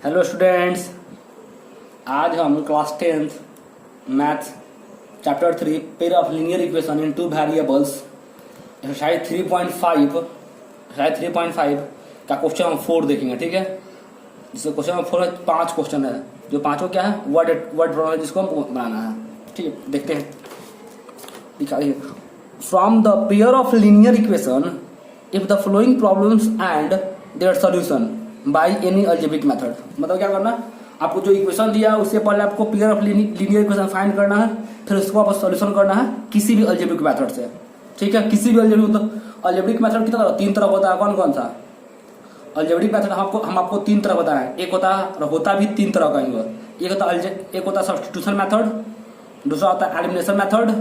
Hello students, आज हम class 10th maths chapter 3 pair of linear equation in two variables शायद 3.5 का question हम 4 देखेंगे। ठीक है, जिससे क्वेश्चन नंबर 4 5 क्वेश्चन है, जो पांचों क्या है वर्ड प्रॉब्लम है, जिसको हम बनाना है। ठीक है, देखते हैं। दिखाइए, from the pair of linear equation if the flowing problems and their solution by any algebraic method. मतलब क्या करना, आपको जो इक्वेशन दिया है उससे पहले आपको pair of linear equation find करना है, फिर उसको आपको सॉल्यूशन करना है किसी भी अलजेब्रिक मेथड से। ठीक है, किसी भी अलजेब्रिक मेथड कितना 3 तरह होता है। कौन कौन सा अलजेब्रिक मेथड हम आपको 3 तरह बताएं। एक होता भी 3 तरह का ही। एक होता है सब्स्टिट्यूशन मेथड, दूसरा होता है एलिमिनेशन मेथड,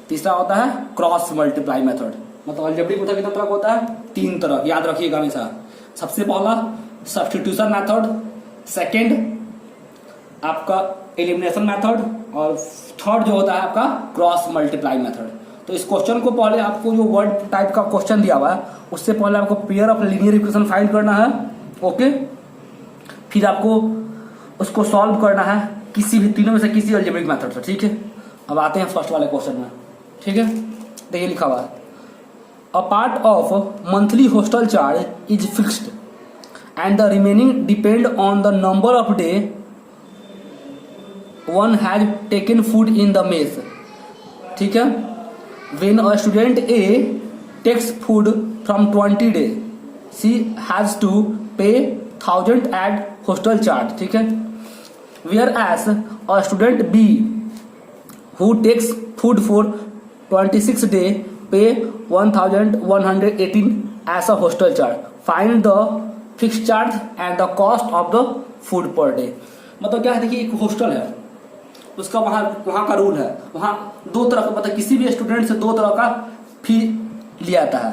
तीसरा होता है क्रॉस मल्टीप्लाई मेथड। मतलब अलजेब्रिक मेथड कितना तरह का होता है 3 तरह, याद रखिएगा हमेशा। सबसे पहला सब्स्टिट्यूशन मेथड, सेकंड आपका एलिमिनेशन मेथड, और थर्ड जो होता है आपका क्रॉस मल्टीप्लाई मेथड। तो इस क्वेश्चन को पहले आपको जो वर्ड टाइप का क्वेश्चन दिया हुआ है उससे पहले आपको pair of linear equation find करना है। ओके, फिर आपको उसको सॉल्व करना है किसी भी तीनों में से किसी अलजेब्रिक मेथड से। ठीक है, अब आते हैं फर्स्ट वाले क्वेश्चन में। ठीक है, देखिए लिखा हुआ है, a part of monthly hostel charge is fixed and the remaining depend on the number of day one has taken food in the mess. ठीक है, when a student A takes food from 20 day, she has to pay 1000 at hostel charge. ठीक है, whereas a student B who takes food for 26 day pay 1118 as a hostel charge. Find the fix charge and the cost of the food per day. मतलब क्या है, देखिए एक hostel है, उसका वहाँ का रूल है, वहाँ 2 तरह का, मतलब किसी भी स्टूडेंट से 2 तरह का फी लिया जाता है,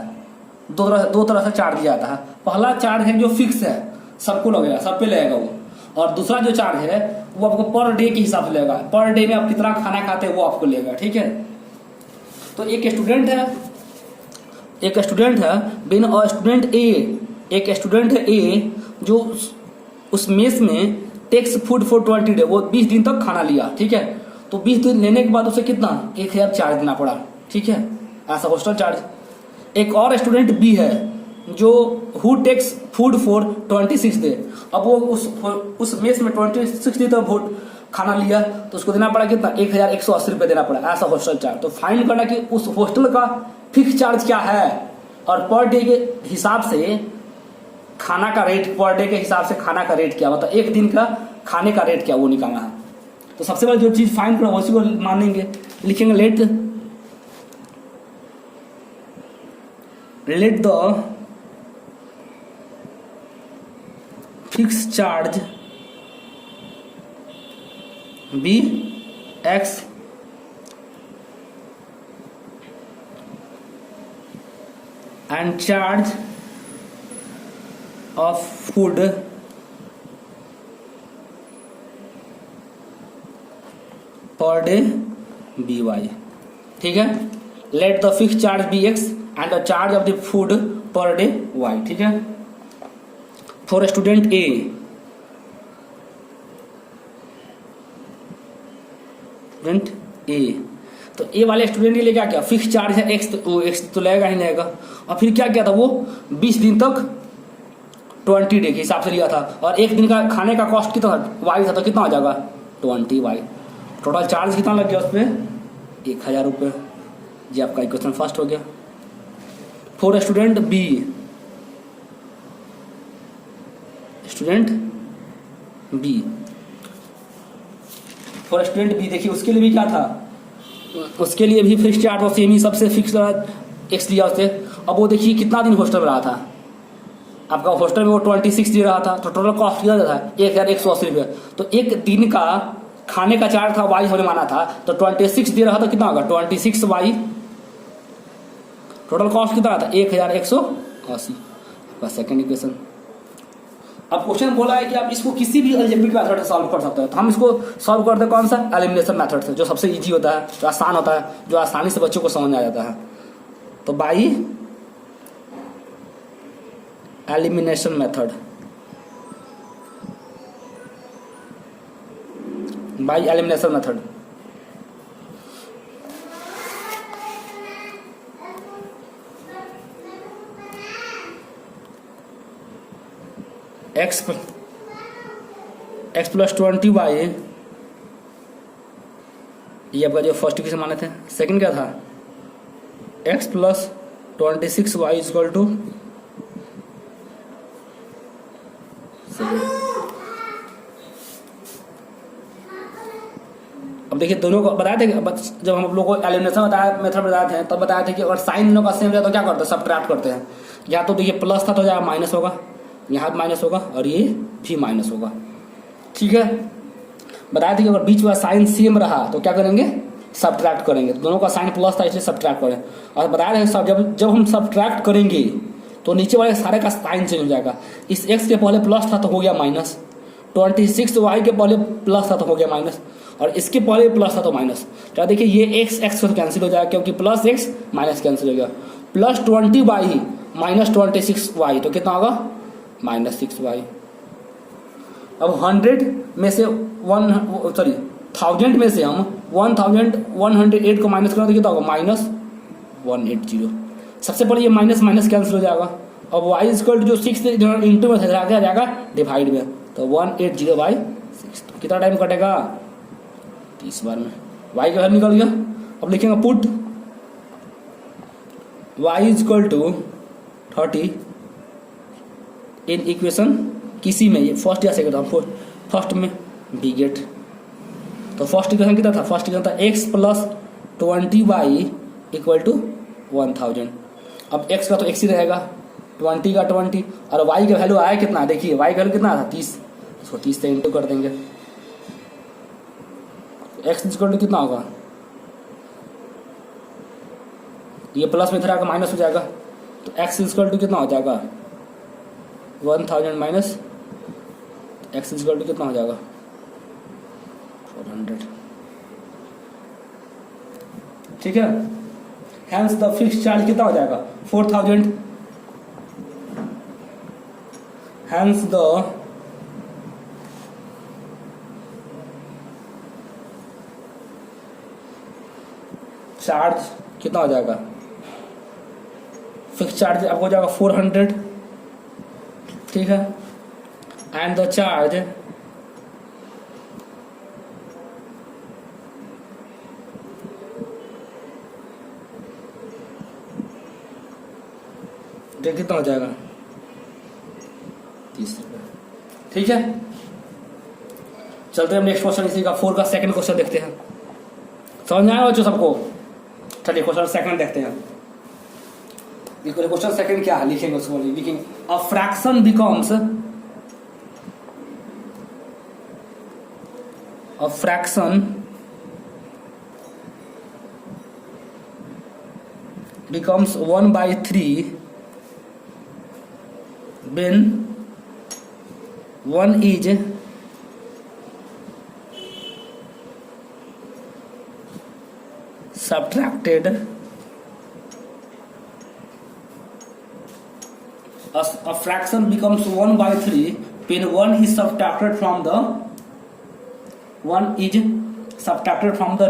दो तरह से चार्ज लिया जाता है। पहला चार्ज है जो फिक्स है, सबको लगेगा, सब पे लगेगा वो, और दूसरा जो चार्ज है वो आपको पर डे के हिसाब से लगेगा। पर डे में आप कितना खाना खाते हैं वो आपको लगेगा। ठीक है, तो एक स्टूडेंट है बिन अ स्टूडेंट ए, एक स्टूडेंट है ए जो उस मेस में टेक्स फूड फॉर 20 डे, वो 20 दिन तक खाना लिया। ठीक है, तो 20 दिन लेने के बाद उसे कितना 1000 चार्ज देना पड़ा। ठीक है, ऐसा हॉस्टल चार्ज। एक और स्टूडेंट बी है जो who takes food for 26 day, अब वो उस मेस में 26 डे तक खाना लिया, तो उसको देना पड़ा कितना 1180 रुपये देना पड़ा, ऐसा हॉस्टल चार्ज। तो फाइंड करना कि उस हॉस्टल का फिक्स चार्ज क्या है, और पर डे के हिसाब से खाना का रेट, पर डे के हिसाब से खाना का रेट क्या, मतलब एक दिन का खाने का रेट क्या, वो निकालना है। तो सबसे पहले जो चीज फाइंड करो उसी को मानेंगे, लिखेंगे let the fix charge be X and charge of food per day by। ठीक है, let the fixed charge be x and the charge of the food per day y। ठीक है, for student A, तो ए वाले student के लिए क्या fix charge है x, तो x तो लगेगा ही लगेगा। और फिर क्या किया था, वो 20 दिन तक 20 डे के हिसाब से लिया था, और एक दिन का खाने का कॉस्ट कितना वाई था, तो कितना हो जाएगा 20 वाई। टोटल चार्ज कितना लग गया उस पर 1000 रुपये। जी आपका इक्वेशन फर्स्ट हो गया। For student B, for student B देखिए उसके लिए भी क्या था, उसके लिए भी फिक्स चार्ज और सेम ही सबसे फिक्स एक्स लिया उससे। अब वो देखिए कितना दिन हॉस्टल में रहा था, आपका हॉस्टल में वो 26 दे रहा था, तो टोटल कॉस्ट कितना था 1180 रुपये। तो एक दिन का खाने का चार्ज था वाई हमने माना था, तो 26 दे रहा था, कितना होगा 26 वाई, टोटल कॉस्ट कितना था 1180। बस सेकेंड इक्वेशन। अब क्वेश्चन बोला है कि आप इसको किसी भी अलजेब्रिक मेथड से सॉल्व कर सकते हो, तो हम इसको सॉल्व करते हैं कौन सा, एलिमिनेशन मेथड से, जो सबसे इजी होता है, जो आसान होता है, जो आसानी से बच्चों को समझ में आ जाता है। तो by elimination method, by elimination method. X plus 20y, ये आपका जो फर्स्ट इक्वेशन माने थे। सेकंड क्या था, x plus 26y equal to, अब देखिए दोनों को बताए थे, जब हम लोग को एलिमिनेशन बताया मेथड बताए थे तब बताए थे कि अगर साइन दोनों का सेम है तो क्या करते हैं, सब्ट्रैक्ट करते हैं। या तो देखिए प्लस था तो या माइनस होगा, यहाँ माइनस होगा और ये भी माइनस होगा। ठीक है, बताया था कि अगर बीच में साइन सेम रहा तो क्या करेंगे, सब्ट्रैक्ट करेंगे। दोनों का साइन प्लस था इसलिए सब्ट्रैक्ट करें। और बताया था जब हम सब्ट्रैक्ट करेंगे तो नीचे वाले सारे का साइन चेंज हो जाएगा। इस x के पहले प्लस था तो हो गया माइनस, 26y के पहले प्लस था तो हो गया माइनस, और इसके पहले प्लस था तो माइनस। तो देखिए ये x तो कैंसिल हो जाएगा क्योंकि प्लस x माइनस कैंसिल हो गया। प्लस 20y माइनस 26y तो कितना होगा, माइनस 6y। अब 100 में से 1000 में से हम 1108 को माइनस करें तो कितना होगा, माइनस 180। सबसे पहले ये माइनस माइनस कैंसिल हो जाएगा। अब y इक्वल टू जो 6 इंटू में आ जाएगा डिवाइड में, तो 180/6 तो कितना टाइम कटेगा, 30 बार में। y का वैल्यू निकल गया। अब लिखेंगे put y equal to 30 in equation किसी में, ये फर्स्ट या सेकंड, फर्स्ट में बी गेट। तो फर्स्ट इक्वेशन कितना था, फर्स्ट इक्वेशन था x plus 20y equal to 1000। अब x का तो x ही रहेगा, 20 का 20, और y का वैल्यू आया कितना, देखिए y का वैल्यू कितना था 30, इसको 30 से इंटू कर देंगे। x इक्वल टू कितना होगा, ये प्लस में इधर आकर माइनस हो जाएगा, तो x इक्वल टू कितना हो जाएगा, 1000 माइनस x इक्वल टू कितना हो जाएगा, 400। ठीक है, हैंस द फिक्स्ड चार्ज कितना हो जाएगा, 4000। हैंस द चार्ज कितना हो जाएगा, फिक्स चार्ज आपको हो जाएगा 400। ठीक है, एंड द चार्ज कितना हो जाएगा, 30 रुपये। ठीक है, चलते हैं नेक्स्ट क्वेश्चन, इसी का 4 का सेकंड क्वेश्चन देखते हैं। समझ में आया बच्चों सबको, चलिए क्वेश्चन सेकंड देखते हैं। क्वेश्चन सेकंड क्या है, लिखेंगे उसको, लिखेंगे a fraction becomes, a fraction becomes 1/3 when 1 is subtracted, a fraction becomes 1/3 when 1 is subtracted from the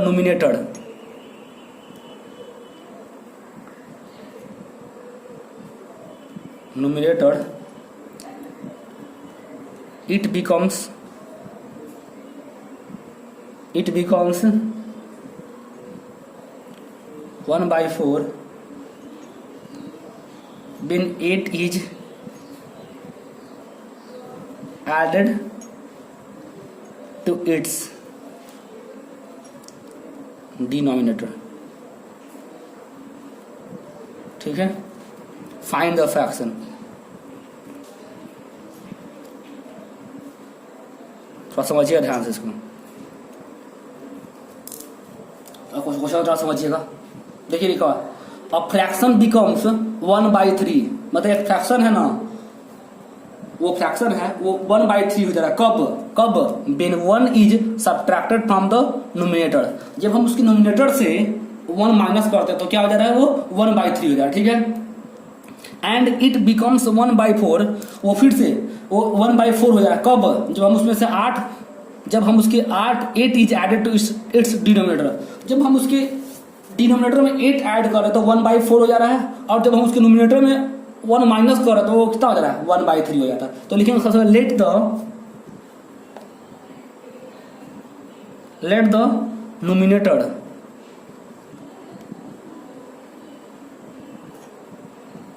numerator. It becomes 1/4 when 8 is added to its denominator. ठीक है, फाइंड द फ्रैक्शन। थोड़ा समझिएगा ध्यान से इसको, क्वेश्चन थोड़ा समझिएगा। देखिए लिखा अ फ्रैक्शन बिकम्स 1/3, मतलब एक फ्रैक्शन है ना, वो फ्रैक्शन है वो 1/3 हो जा रहा है। कब when 1 is subtracted from the numerator, जब हम उसकी नोमिनेटर से 1 माइनस करते हैं तो क्या हो जा रहा है, वो 1/3 हो जा रहा है। ठीक है, एंड इट बिकम्स 1/4, वो फिर से वो 1/4 हो जा रहा है। कब, जब हम उसमें से 8 जब हम उसके 8 is added to its denominator, जब हम उसके डिनोमिनेटर में 8 ऐड कर रहे हैं तो 1/4 हो जा रहा है, और जब हम उसके नोमिनेटर में 1 माइनस कर रहे हैं तो वो कितना हो जा रहा है 1/3 हो जाता है। तो लिखेंगे सबसे पहले लेट द नोमिनेटर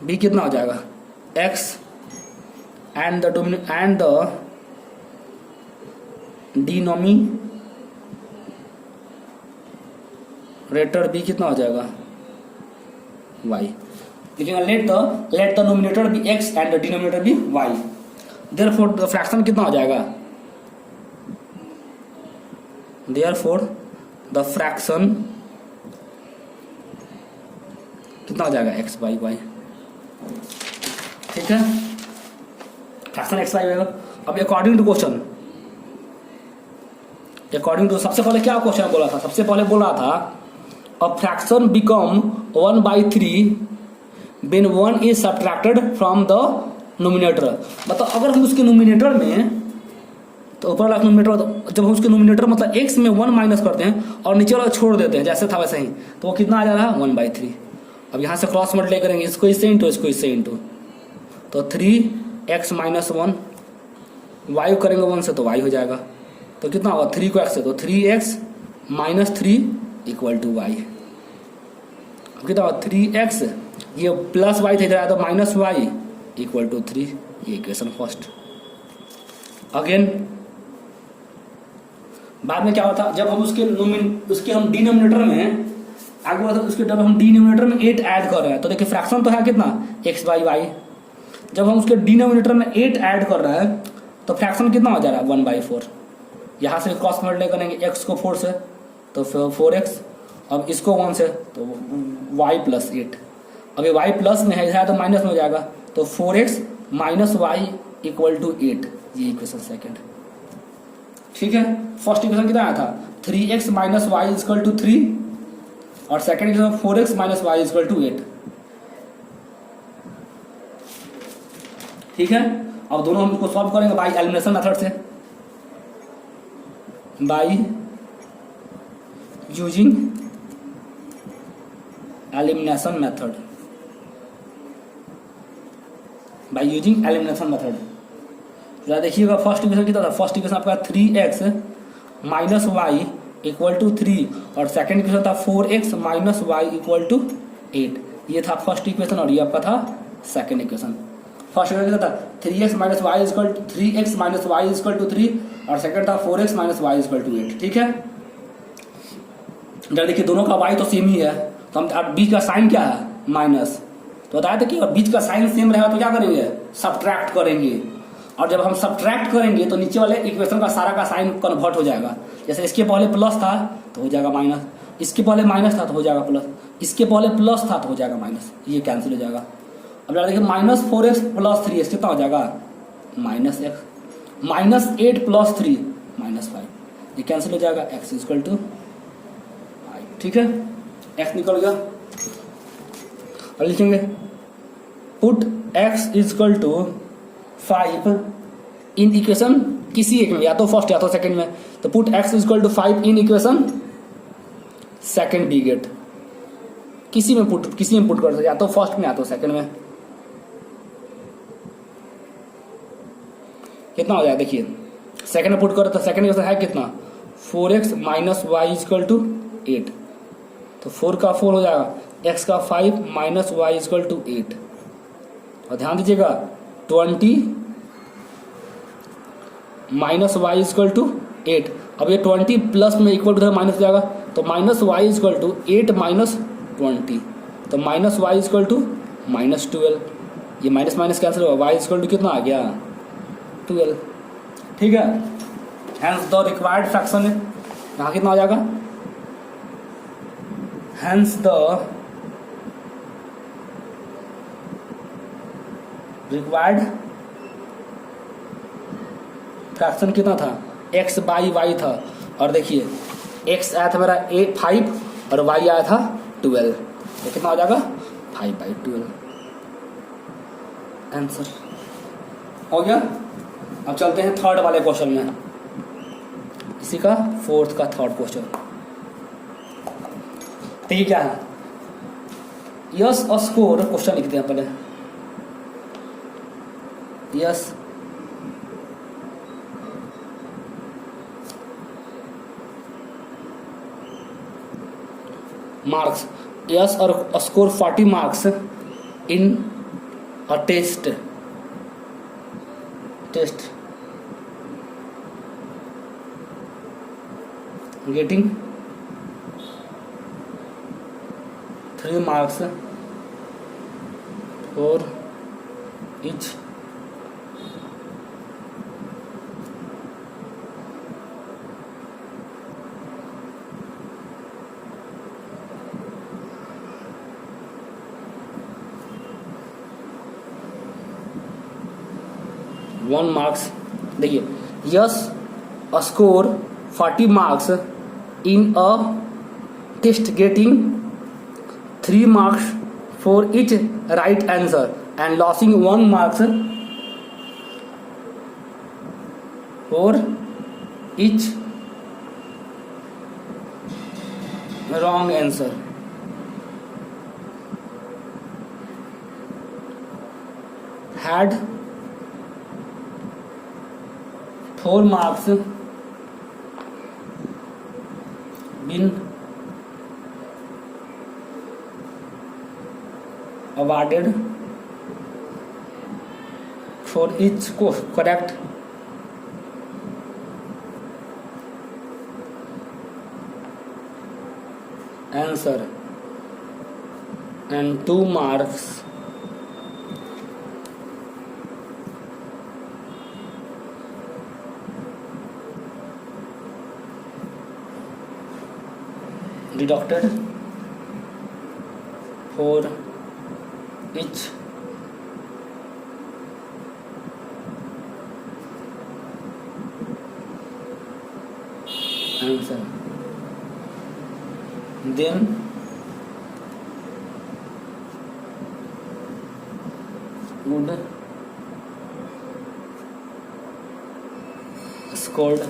भी कितना हो जाएगा x एंड द डिनोमिनेटर भी कितना हो जाएगा y। लिखेंगे let the numerator be x and the denominator be y। Therefore the fraction कितना हो जाएगा, देयरफॉर द फ्रैक्शन कितना हो जाएगा x/y। ठीक है, फ्रैक्शन x/y होगा। अब अकॉर्डिंग टू क्वेश्चन, सबसे पहले क्या क्वेश्चन बोला था, सबसे पहले बोला था a fraction become 1/3 when 1 is subtracted from the numerator। मतलब अगर हम उसके नोमिनेटर में, तो ऊपर वाला नोमिनेटर, जब हम उसके नोमिनेटर मतलब x में 1 माइनस करते हैं और नीचे वाला छोड़ देते हैं जैसे था वैसे ही, तो वो कितना आ जा रहा है 1/3। अब यहाँ से क्रॉस मल्टीप्लाई करेंगे, इसको इससे इंटू इसको इससे इंटू, तो 3x - 1 y करेंगे 1 से तो y हो जाएगा, तो कितना होगा 3 को x से, तो 3x - 3 = y। अब कितना होगा 3x, ये प्लस y थे तो -y = 3। ये इक्वेशन फर्स्ट। अगेन बाद में क्या होता, जब हम उसके हम डिनोमिनेटर में आगे बढ़ा, उसके जब हम डिनोमिनेटर में 8 ऐड कर रहे हैं तो देखिए फ्रैक्शन तो है कितना x/y। जब हम उसके डिनोमिनेटर में 8 ऐड कर रहे हैं तो फ्रैक्शन कितना हो जा रहा है 1/4। यहाँ से क्रॉस मल्टीप्लाई करेंगे, x को 4 से तो 4x, अब इसको 1 से तो y + 8। अभी y प्लस में है तो माइनस में हो जाएगा, तो 4x - y = 8। ये इक्वेशन सेकंड। ठीक है, फर्स्ट इक्वेशन कितना आया था 3x - y = 3, और सेकंड इक्वेशन 4x - y = 8। ठीक है, अब दोनों हम इसको सॉल्व करेंगे बाय एलिमिनेशन मेथड से, by using elimination method, by using elimination method. जरा देखिएगा फर्स्ट इक्वेशन कितना था, फर्स्ट इक्वेशन आपका 3x - y = 3, और सेकंड इक्वेशन था 4x - y = 8। ये था फर्स्ट इक्वेशन और ये आपका था सेकंड इक्वेशन। फर्स्ट इक्वेशन था 3x - y = 3, और सेकंड था 4x - y = 8। ठीक है, जरा देखिए दोनों का y तो सेम ही है, तो हम बीच का साइन क्या है माइनस, तो बताया था कि बीच का साइन सेम रहेगा तो क्या करेंगे सब्ट्रैक्ट करेंगे, और जब हम सब्ट्रैक्ट करेंगे तो नीचे वाले इक्वेशन का सारा का साइन कन्वर्ट हो जाएगा। जैसे इसके पहले प्लस था तो हो जाएगा माइनस, इसके पहले माइनस था तो हो जाएगा प्लस, इसके पहले प्लस था तो हो जाएगा माइनस, ये कैंसिल हो जाएगा। अब देखिए -4x + 3x कितना हो जाएगा -x, -8 + 3 -5, ये कैंसिल हो जाएगा, x = 5। ठीक है, x निकल गया। और लिखेंगे पुट x = 5 इन इक्वेशन किसी एक में, या तो फर्स्ट या तो सेकंड में, तो put x = 5 in equation second we get, किसी में पुट कर सकते, या तो फर्स्ट में या तो सेकंड में। कितना हो जाएगा देखिए, सेकंड में पुट करो तो सेकंड इक्वेशन है कितना 4x - y = 8, तो 4 का 4 हो जाएगा, x का 5 - y = 8, और ध्यान दीजिएगा 20 - y = 8। अब ये 20 प्लस में इक्वल टू माइनस जाएगा, तो -y = 8 - 20, तो -y = -12, ये माइनस माइनस कैंसिल होगा, y = कितना आ गया 12। ठीक है, हैंस द रिक्वायर्ड फ्रैक्शन है, यहाँ कितना हो जाएगा, हैंस द रिक्वायर्ड फ्रैक्शन कितना था x/y था, और देखिए x आया था मेरा 5 और y आया था 12, तो कितना हो जाएगा 5/12। आंसर हो गया। अब चलते हैं थर्ड वाले क्वेश्चन में। इसी का फोर्थ का थर्ड क्वेश्चन। तो ये क्या है, यस और स्कोर क्वेश्चन लिखते हैं पहले। यस मार्क्स, यस और score 40 marks in a test getting 3 marks for each one marks. देखिए yes score 40 marks in a test getting 3 marks for each right answer and losing 1 marks for each wrong answer. Had 4 marks been awarded for each correct answer and 2 marks deducted for each answer, then would scored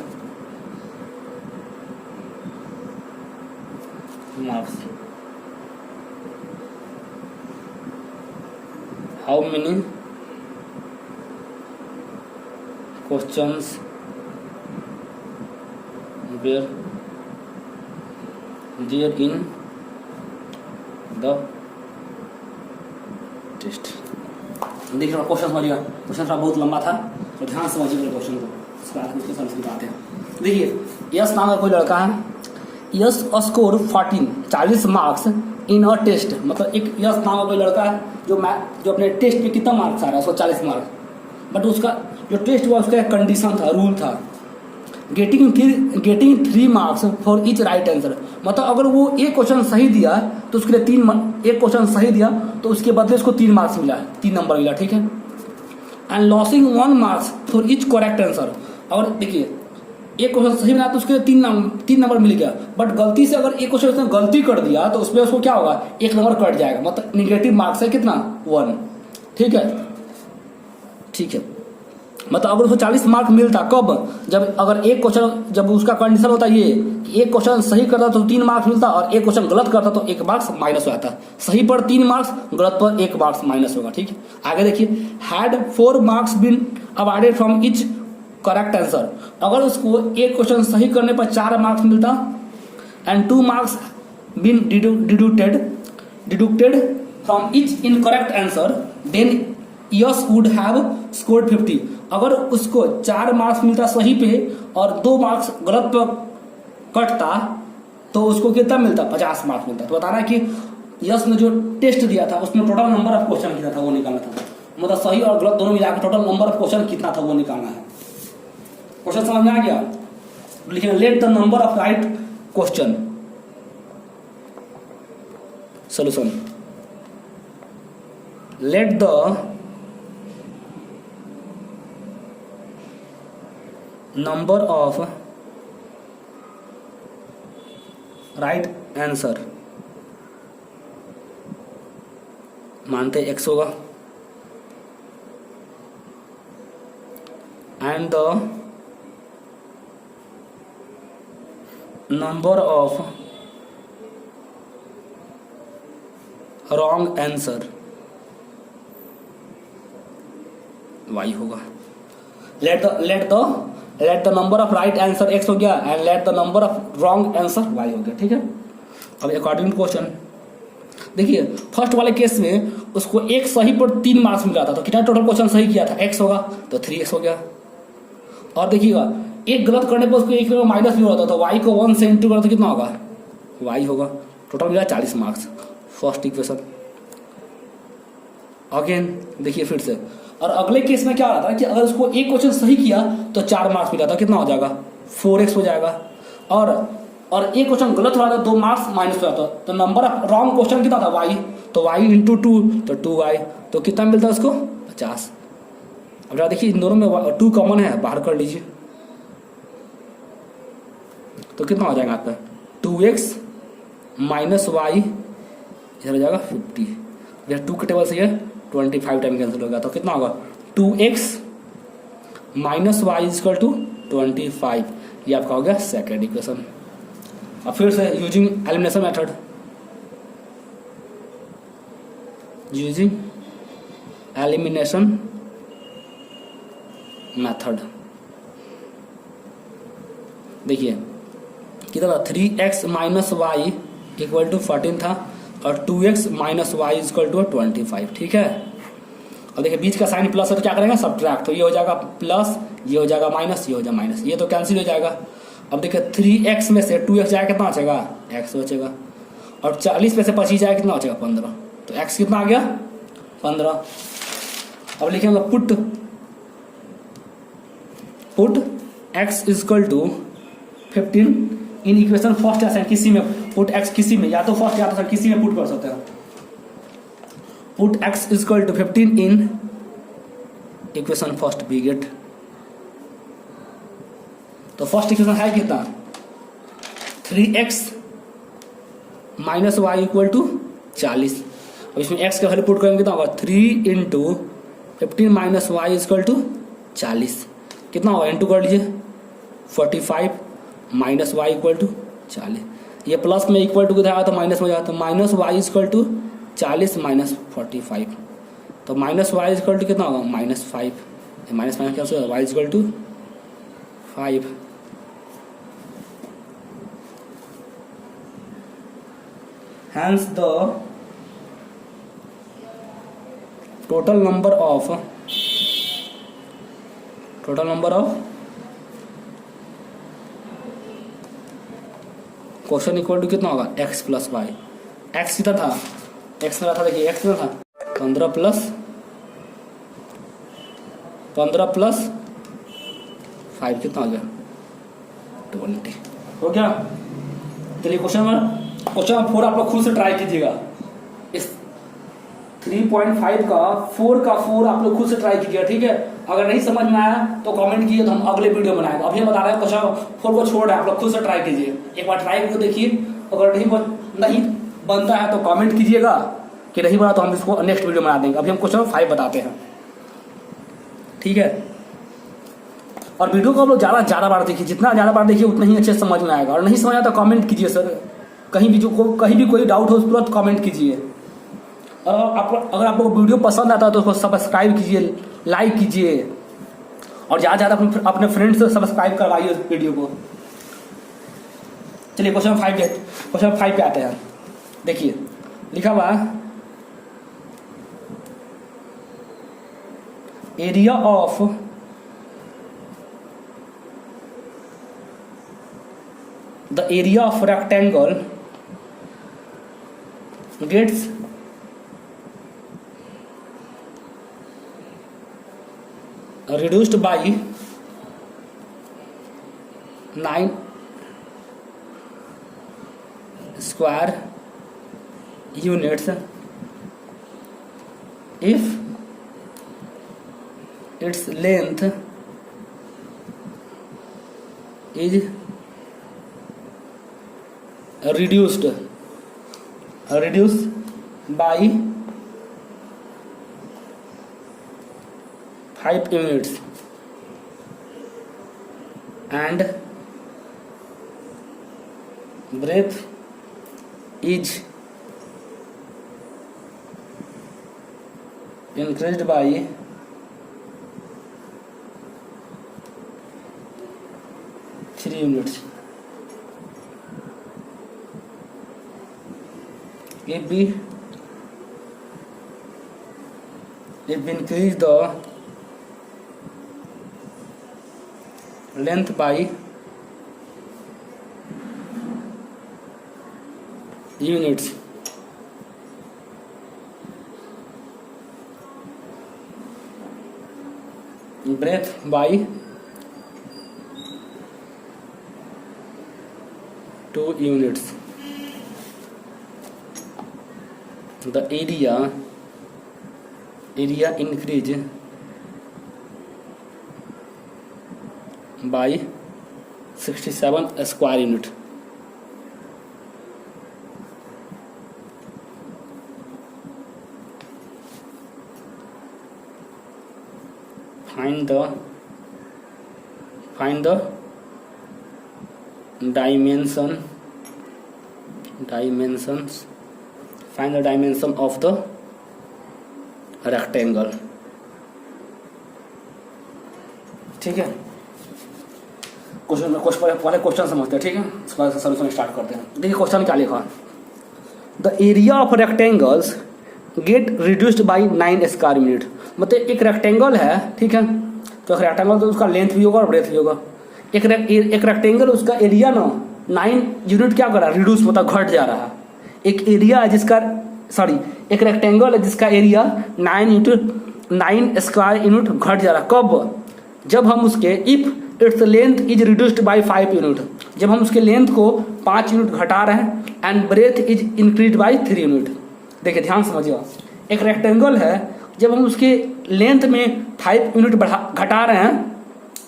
marks. How many questions were there in the test? देख रहे हो question समझिएगा, question थोड़ा बहुत लंबा था तो ध्यान से समझिएगा क्वेश्चन को, उसके बाद उसके समझ में आते हैं। देखिए यस नाम का कोई लड़का है, Yash score 40 marks in a test, मतलब एक यस नाम का कोई लड़का है जो अपने टेस्ट में कितना मार्क्स आ रहा है, उसको 40 मार्क्स, बट उसका जो टेस्ट हुआ उसका एक कंडीशन था, रूल था, getting 3 marks for each right answer. मतलब अगर वो एक क्वेश्चन सही दिया तो उसके लिए एक क्वेश्चन सही दिया तो उसके बदले उसको 3 मार्क्स मिला, 3 नंबर मिला, ठीक है। And losing 1 marks for each correct answer. और देखिए एक क्वेश्चन सही बना तो उसके 3 नंबर मिल गया, बट गलती से अगर एक क्वेश्चन उसने गलती कर दिया तो उसमें उसको क्या होगा, 1 नंबर कट जाएगा, मतलब निगेटिव मार्क्स है कितना, 1, ठीक है। मतलब अगर उसको 40 मार्क मिलता कब, जब अगर एक क्वेश्चन, जब उसका कंडीशन होता ये कि एक क्वेश्चन सही करता तो 3 मार्क्स मिलता और एक क्वेश्चन गलत करता तो 1 मार्क्स माइनस हो जाता, सही पर 3 मार्क्स, गलत पर 1 मार्क्स माइनस होगा, ठीक है। आगे देखिए, had 4 marks been awarded from each correct answer. अगर उसको एक क्वेश्चन सही करने पर 4 मार्क्स मिलता and 2 marks been deducted from each incorrect answer, then Yash would have scored 50। अगर उसको 4 मार्क्स मिलता सही पे और 2 मार्क्स गलत पे कटता तो उसको कितना मिलता, 50 मार्क्स मिलता। तो बताना कि यस ने जो टेस्ट दिया था उसमें टोटल नंबर ऑफ क्वेश्चन कितना था वो निकालना था, मतलब सही और गलत दोनों मिलाकर टोटल नंबर ऑफ क्वेश्चन कितना था वो निकालना है। क्वेश्चन समझ में आ गया? लिखिए let the number of right question solution, let the number of right answer, मानते x होगा, and the number of wrong answer y होगा। Let the number of right answer x हो गया and let the number of wrong answer y हो गया। ठीक है, अब अकॉर्डिंग टू क्वेश्चन देखिए, फर्स्ट वाले केस में उसको एक सही पर 3 मार्क्स मिला था, तो कितना टोटल क्वेश्चन सही किया था, x होगा तो 3x हो गया। और देखिएगा एक गलत करने पर उसको एक माइनस भी होता था, तो y को 1 से इंटू करो तो कितना होगा, y होगा। टोटल मिला 40 मार्क्स फर्स्ट इक्वेशन। अगेन देखिए फिर से, और अगले केस में क्या रहा था कि अगर उसको एक क्वेश्चन सही किया तो 4 मार्क्स मिला था, कितना हो जाएगा 4x हो जाएगा। और एक क्वेश्चन गलत हो रहा था 2 मार्क्स माइनस हो जाता, तो नंबर ऑफ रॉन्ग क्वेश्चन कितना था y, तो y इंटू 2 तो 2y, तो कितना मिलता है उसको 50। अब जरा देखिए इन दोनों में 2 कॉमन है, बाहर कर लीजिए तो कितना हो जाएगा आपका 2x माइनस वाई, इधर हो जाएगा 50, यह 2 के टेबल से ये 25 टाइम कैंसिल होगा, तो कितना होगा 2x minus Y is equal to 25, ये आपका हो गया सेकेंड इक्वेशन। अब फिर से using elimination method, using elimination method देखिए कितना था 3x minus Y equal to 14 था और 2x minus Y equal to 25। ठीक है, और देखिए बीच का साइन प्लस है तो क्या करेंगे सब्ट्रैक्ट, तो ये हो जाएगा प्लस, ये हो जाएगा माइनस, ये हो जाएगा माइनस, ये तो कैंसिल हो जाएगा। अब देखिए 3x में से 2x जाएगा कितना बचेगा x बचेगा, और 40 में से 25 जाएगा कितना बचेगा 15, तो x कितना आ गया 15। अब लिखेंगे put x equal to 15 in equation first या सेकंड, किसी में पुट x किसी में, या तो फर्स्ट या तो किसी में पुट कर सकते हैं। Put x equal to 15 in equation first we get, तो फर्स्ट इक्वेशन है कितना 3x minus Y equal to 40। अब इसमें x का वैल्यू पुट करेंगे कितना होगा 3 into 15 minus Y equal to 40, कितना होगा इंटू कर लीजिए 45 माइनस वाई इक्वल टू 40, ये प्लस में इक्वल टू कितना तो माइनस में जाता, तो minus Y equal to 40 minus 45, तो माइनस वाई इक्वल टू कितना होगा -5, माइनस माइनस क्या होगा Y equal to 5। Hence the total number of question equal to कितना होगा x प्लस वाई, x कितना था x में था, देखिए x में था 15 प्लस 5 कितना हो गया 20 हो गया। चलिए क्वेश्चन 4 आप लोग खुद से ट्राई कीजिएगा, इस 3.5 का 4 आप लोग खुद से ट्राई कीजिएगा। ठीक है, अगर नहीं समझ में आया तो कमेंट कीजिए, तो हम अगले वीडियो बनाएंगे। अभी हम बता रहे हैं क्वेश्चन 4 को छोड़ रहे हैं, आप लोग खुद से ट्राई कीजिए, एक बार ट्राई करके देखिए। अगर नहीं बनता है तो कमेंट कीजिएगा कि नहीं बना, तो हम इसको नेक्स्ट वीडियो बना देंगे। अभी हम क्वेश्चन 5 बताते हैं। ठीक है, और वीडियो को आप लोग ज़्यादा बार देखिए, जितना ज़्यादा बार देखिए उतना ही अच्छे समझ में आएगा। और नहीं समझ आया तो कमेंट कीजिए सर, कहीं भी कोई डाउट हो उस तुरंत कमेंट कीजिए। और अगर आपको वीडियो पसंद आता है तो उसको सब्सक्राइब कीजिए, लाइक कीजिए, और ज़्यादा अपने फ्रेंड्स से सब्सक्राइब करवाइए उस वीडियो को। चलिए क्वेश्चन 5 पे आते हैं। देखिए लिखा हुआ area of the area of rectangle gets reduced by 9 square units if its length is reduced by 5 units and breadth is increased by 3 units if we increase the length by units, breadth by 2 units, the area increase by 67 square unit. Find the dimension of the rectangle. ठीक है, पहले question समझते हैं, ठीक है, उसके बाद solution start करते हैं। देखिए क्वेश्चन क्या लिखा, the area of rectangles gate reduced by 9 square unit. मतलब एक रेक्टेंगल है, ठीक है, तो एक रेक्टेंगल तो उसका लेंथ भी होगा और ब्रेथ भी होगा। एक रेक्टेंगल उसका एरिया ना 9 यूनिट क्या कर रहा है, रिड्यूस मतलब घट जा रहा है। एक एरिया है जिसका एक रेक्टेंगल है जिसका एरिया 9 स्क्वायर यूनिट घट जा रहा है। कब? जब हम उसके if its length is reduced by 5 unit, जब हम उसके लेंथ को 5 यूनिट घटा रहे हैं, and breadth is increase by 3 unit. देखिए ध्यान समझिए, एक रेक्टेंगल है, जब हम उसके लेंथ में 5 यूनिट घटा रहे हैं,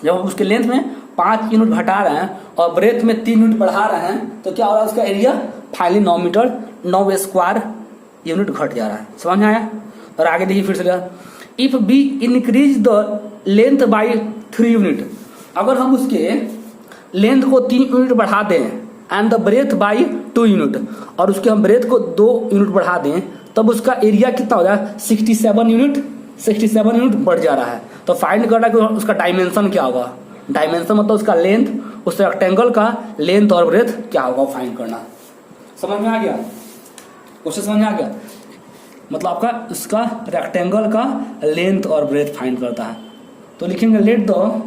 जब हम उसके लेंथ में 5 यूनिट घटा रहे हैं और ब्रेथ में 3 यूनिट बढ़ा रहे हैं, तो क्या हो रहा है, उसका area finally 9 metre 9 square unit घट जा रहा है। समझ में आया? और आगे देखिए फिर से, if we increase the length by 3 unit, अगर हम उसके लेंथ को 3 यूनिट बढ़ा दें, and the breadth by 2 unit, और उसके हम ब्रेथ को 2 यूनिट बढ़ा दें, तब उसका एरिया कितना हो जाए, 67 यूनिट बढ़ जा रहा है। तो फाइंड करना कि उसका डायमेंशन क्या होगा। डायमेंशन मतलब उसका लेंथ, उस रेक्टेंगल का लेंथ और ब्रेथ क्या होगा, फाइंड करना। समझ में आ गया? क्वेश्चन समझ में आ गया? मतलब आपका उसका रेक्टेंगल का लेंथ और ब्रेथ फाइंड करता है। तो लिखेंगे let the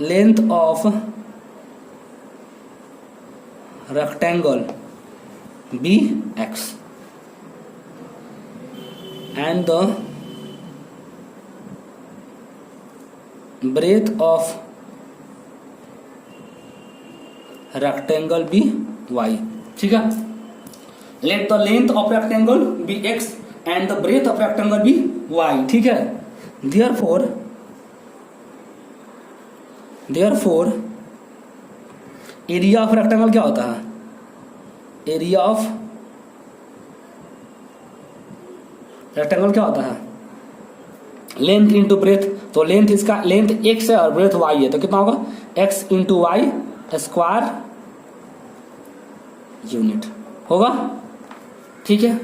length of rectangle be x and the breadth of rectangle be y। ठीक है, let the length of rectangle be x and the breadth of rectangle be y। ठीक है, therefore area of rectangle क्या होता है, area of rectangle क्या होता है, लेंथ इंटू ब्रेथ। तो लेंथ इसका लेंथ x है और ब्रेथ y है, तो कितना होगा, x into Y square unit होगा। ठीक है,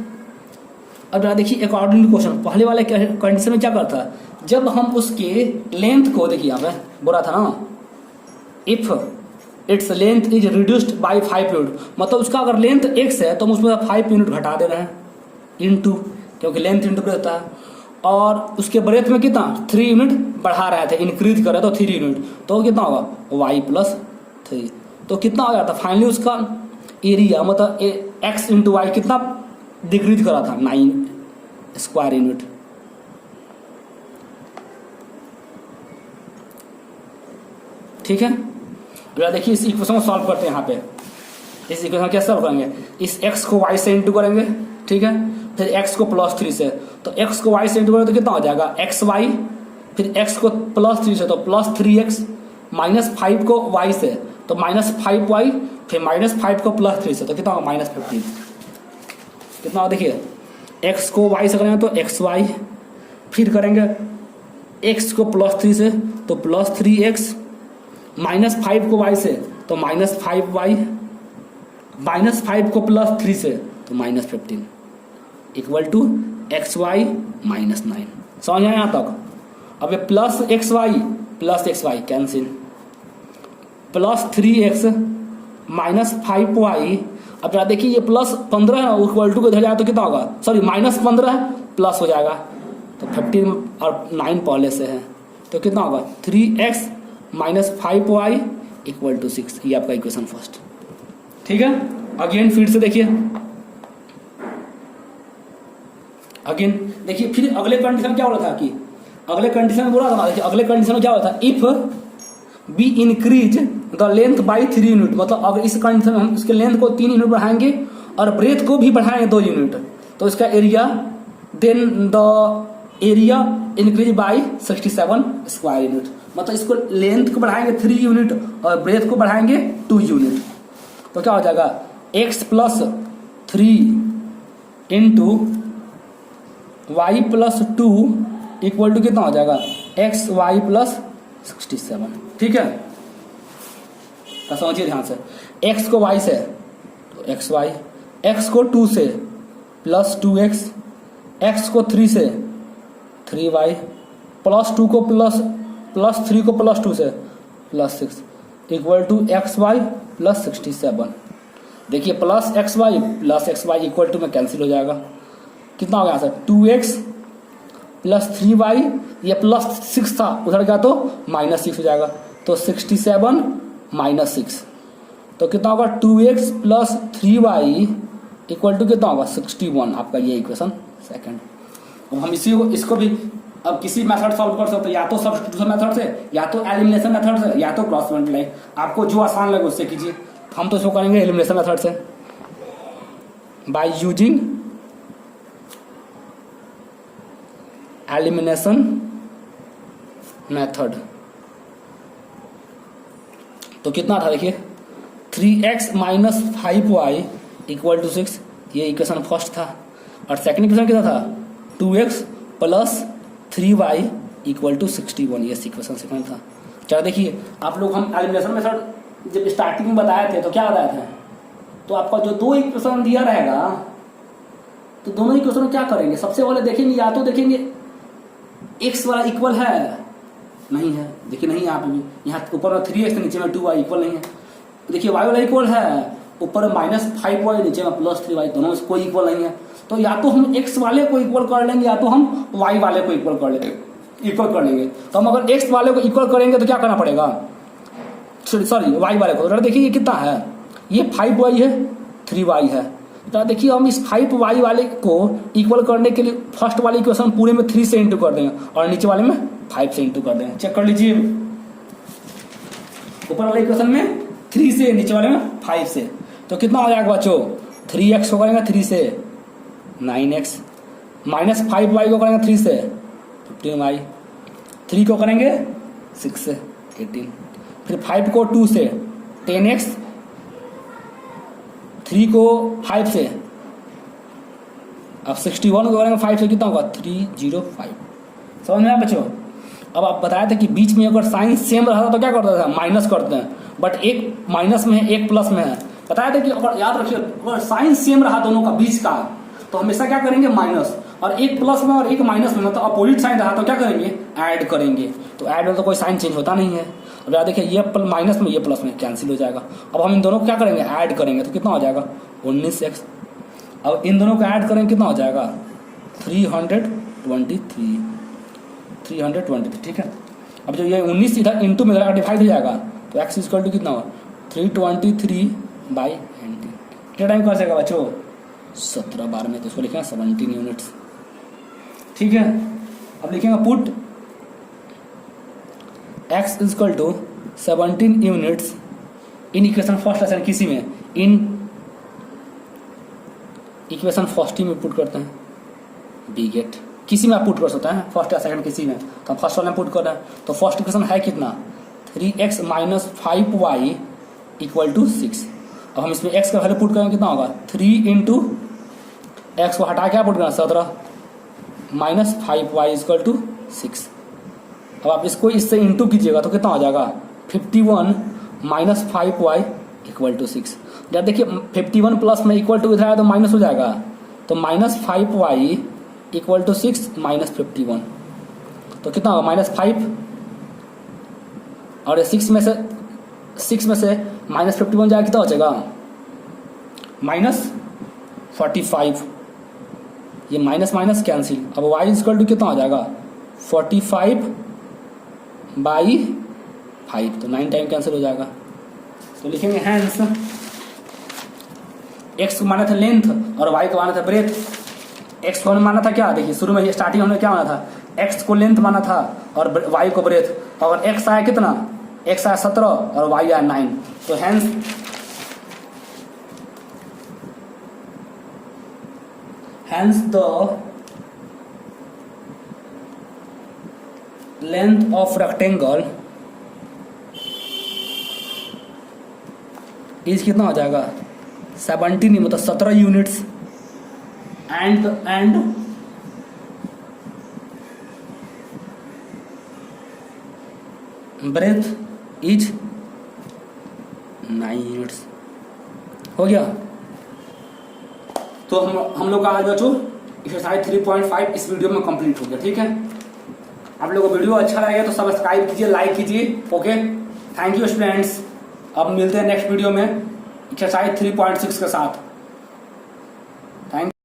अब जरा देखिए अकॉर्डिंग टू क्वेश्चन, पहले वाले कंडीशन में क्या करता है, जब हम उसके लेंथ को, देखिए यहाँ पे बोला था ना, if its length is reduced by 5 unit, मतलब उसका अगर लेंथ x है तो हम उसमें 5 यूनिट घटा दे रहे हैं, इंटू, क्योंकि लेंथ इंटू ब्रेथ होता है, और उसके ब्रेथ में कितना 3 यूनिट बढ़ा रहे थे, इंक्रीज कर रहे थे, तो 3 यूनिट, तो कितना होगा y प्लस 3, तो कितना हो जाता, फाइनली उसका एरिया मतलब x इंटू वाई कितना डिक्रीज करा था, 9 स्क्वायर यूनिट। ठीक है, देखिए इस इक्वेशन को सॉल्व करते हैं। यहाँ पे इस इक्वेशन क्या सॉल्व करेंगे, इस x को y से इंटू करेंगे, ठीक है, फिर x को +3 से, तो x को y से इंटू करेंगे तो कितना हो जाएगा, xy, फिर x को +3 से तो +3x, -5 को y से तो -5y, फिर -5 को +3 से तो कितना होगा, -15। कितना होगा देखिए, x को y से करेंगे तो xy, फिर करेंगे एक्स को +3 से तो +3x, -5 को y से तो -5y, -5 को +3 से तो -15 इक्वल टू xy -9। समझ आया यहाँ तक? अब ये +xy कैंसिल, +3x -5y। अब जरा देखिए ये +15 है, इक्वल टू को इधर जाए तो कितना होगा, सॉरी -15 है प्लस हो जाएगा तो 15 और 9 पहले से है तो कितना होगा 3x -5y इक्वल टू 6। ये आपका इक्वेशन फर्स्ट। ठीक है, अगेन फिर से देखिए, अगेन देखिए फिर अगले कंडीशन क्या बोला था कि अगले कंडीशन में बोला था ना, देखिए अगले कंडीशन में क्या होता है, if we increase the length by 3 unit, मतलब अगर इस कंडीशन में हम इसके लेंथ को 3 यूनिट बढ़ाएंगे और ब्रेथ को भी बढ़ाएंगे 2 यूनिट तो इसका area, then the area increase by 67 square unit, मतलब इसको लेंथ को बढ़ाएंगे 3 यूनिट और ब्रेथ को बढ़ाएंगे 2 यूनिट तो क्या हो जाएगा x + 3 into y + 2 equal to कितना हो जाएगा xy + 67। ठीक है, तो समझिए ध्यान से, x को y से तो xy, x को 2 से +2x, x को 3 से 3y, +2 को +3 को +2 से +6 इक्वल टू xy + 67। देखिए +xy इक्वल टू में कैंसिल हो जाएगा, कितना हो गया सर 2x + 3y, ये +6 था उधर गया तो -6 हो जाएगा तो 67 - 6 तो कितना होगा 2x + 3y इक्वल टू कितना होगा 61। आपका ये इक्वेशन सेकंड। अब हम इसको भी अब किसी मेथड सॉल्व कर सकते हैं, या तो सब्स्टिट्यूशन मेथड से, या तो एलिमिनेशन मेथड से, या तो क्रॉस मल्टीप्लाई, आपको जो आसान लगे उससे कीजिए। हम तो इसको करेंगे एलिमिनेशन मेथड से, बाय यूजिंग एलिमिनेशन मेथड। तो कितना था देखिए 3x - 5y इक्वल टू 6, ये इक्वेशन फर्स्ट था। और सेकंड इक्वेशन कितना था 2x + 3y इक्वल टू 61, ये इक्वेशन सेकंड था। चलो देखिए आप लोग, हम एलिमिनेशन मेथड जब स्टार्टिंग में बताए थे तो क्या बताए थे, तो आपका जो 2 इक्वेशन दिया रहेगा तो दोनों इक्वेशन में क्या करेंगे, सबसे पहले देखेंगे, या तो देखेंगे x वाला इक्वल है, नहीं है, देखिए नहीं यहाँ पे भी, यहाँ ऊपर में 3x नीचे में 2y इक्वल नहीं है। देखिए y वाला इक्वल है, ऊपर में -5y नीचे में +3y, दोनों में कोई इक्वल नहीं है। तो या तो हम x वाले को इक्वल कर लेंगे, या तो हम y वाले को इक्वल कर लेंगे। तो हम अगर x वाले को इक्वल करेंगे तो क्या करना पड़ेगा, सॉरी y वाले को, तो देखिए ये कितना है, ये 5y है 3y है। तो देखिए हम इस 5y वाले को इक्वल करने के लिए फर्स्ट वाले इक्वेशन पूरे में 3 से इंटू कर देंगे और नीचे वाले में 5 से इंटू कर देंगे। चेक कर लीजिए, ऊपर वाले इक्वेशन में 3 से, नीचे वाले में 5 से, तो कितना हो जाएगा बच्चों 3x को करेंगे 3 से 9x, -5y को करेंगे 3 से 15y, 3 को करेंगे 6 से 18, फिर 5 को 2 से 10x, 3 को 5 से, अब 61 को करेंगे 5 से, कितना होगा 305। समझ में आया बच्चों? अब आप बताए थे कि बीच में अगर साइन सेम रहा तो क्या करते थे, माइनस करते हैं, बट एक माइनस में है एक प्लस में है। बताया था कि अगर याद रखिए अगर साइन सेम रहा दोनों का बीच का तो हमेशा क्या करेंगे माइनस, और एक प्लस में और एक माइनस में, मतलब अपोजिट साइन रहा तो क्या करेंगे ऐड करेंगे। तो ऐड में तो कोई साइन चेंज होता नहीं है। अब याद देखिए ये माइनस में ये प्लस में कैंसिल हो जाएगा। अब हम इन दोनों को क्या करेंगे ऐड करेंगे तो कितना हो जाएगा 19x। अब इन दोनों को ऐड करेंगे कितना हो जाएगा 323। ठीक है, अब जो ये 19 इधर इंटू में डिवाइड हो जाएगा तो x इक्वल टू कितना होगा 323/90। कितना टाइम कर सकेगा बच्चों 17 बार में, तो इसको लिखेंगे 17 यूनिट्स। ठीक है, अब लिखेंगे put x equal to 17 units in equation first lesson, किसी में इन इक्वेशन फर्स्ट ही में पुट करते हैं, बी गेट किसी में आप पुट कर सकते हैं, फर्स्ट या सेकंड किसी में, तो हम फर्स्ट वाले में पुट कर रहे हैं। तो फर्स्ट इक्वेशन है कितना 3x - 5y इक्वल टू 6। अब हम इसमें x का वैल्यू पुट करेंगे कितना होगा 3 इंटू x को हटा के पुट करना 17 - 5y इक्वल टू 6। अब आप इसको इससे इंटू कीजिएगा तो कितना हो जाएगा 51 माइनस 5y इक्वल टू 6। जब देखिए 51 प्लस में इक्वल टू इधर आया तो माइनस हो जाएगा, तो minus 5y equal to 6 minus 51, तो कितना होगा -5, और 6 में से माइनस 51 जाएगा कितना हो जाएगा -45। ये माइनस माइनस कैंसिल, अब y इक्वल टू कितना हो जाएगा 45/5, तो 9 टाइम कैंसिल हो जाएगा। तो लिखेंगे हैंस x को माना था लेंथ और y को माना था ब्रेथ। x को माना था क्या, देखिए शुरू में स्टार्टिंग हमने क्या माना था, x को लेंथ माना था और y को ब्रेथ। और x आया कितना, x आया 17 और y आया 9, तो hence the length of rectangle is कितना हो जाएगा 17 नहीं मतलब 17 units and breadth is 9 units. हो गया। तो हम लोग का आज बच्चों एक्सरसाइज 3.5 इस वीडियो में कंप्लीट हो गया। ठीक है, आप लोगों को वीडियो अच्छा लगेगा तो सब्सक्राइब कीजिए, लाइक कीजिए। Okay, thank you students. अब मिलते हैं नेक्स्ट वीडियो में एक्सरसाइज 3.6 के साथ।